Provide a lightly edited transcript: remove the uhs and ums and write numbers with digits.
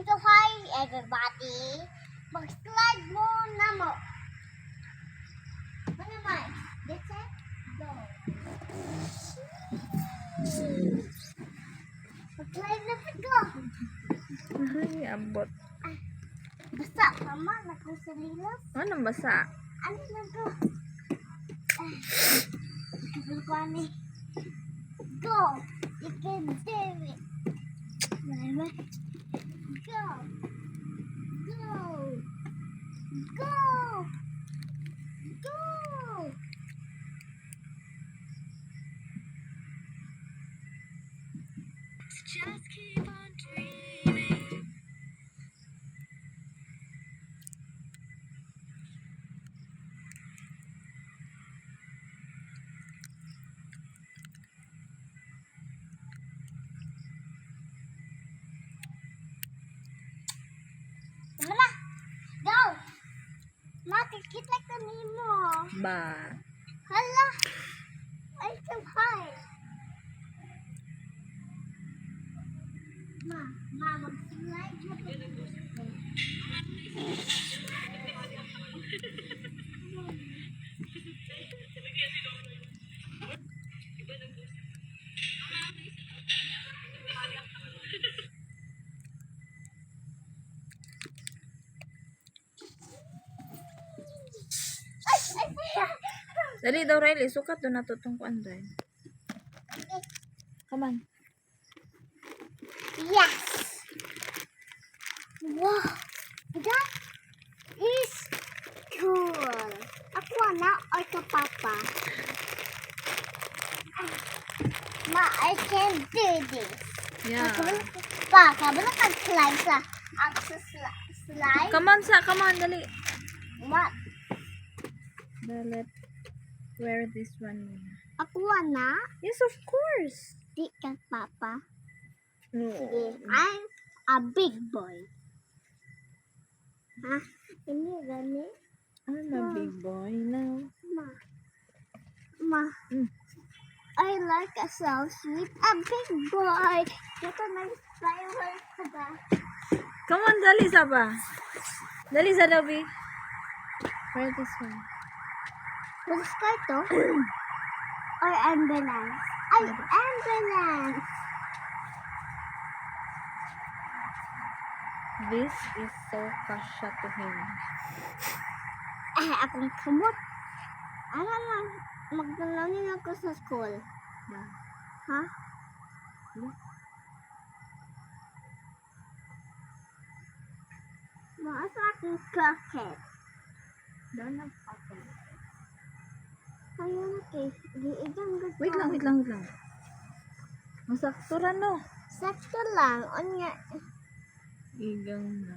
So hi everybody. Mag-slide muna mo. Ano naman? That's it? Go. Mag-slide na go. Ay, abot. Basta ka man. Nagkusalilas. Ano basa? Ano na go? Ano go. You can do it. Go. Go. Go. Go. Just keep on dreaming. Wala. Go. Makikita ka nimo. Ba. Hala. Ay, so high. Mag-slide na pa. Dali daw, Riley. Sukat doon natutong kuan doon. Come on. Yes. Wow. That is cool. Ako na or ka papa? Ma, I can do this. Yeah. Pa, kabalo kag-slide sa slide. Come on, sa. Come on, dali. Ma, Let's wear this one. ako na? Yes, of course. Di kag papa. No. I'm a big boy. Ha? Hindi gani? I'm a big boy now. Ma. Mm. I like a so sweet, a big boy. Ito na fly away ka ba? Come on, dali sa ba? Dali sa Dobby. Wear this one. What's that to? Or ambulance? Ay, ambulance! This is so kasha to him. Akong kamot. Ano lang, magdalawin ako sa school. Yeah. Ha? Maasa akong clocket. Doon ang ako. Ayun okay. Giigang gusto. Wait lang. Masakturan no. Sakto lang. Onya. Igang na.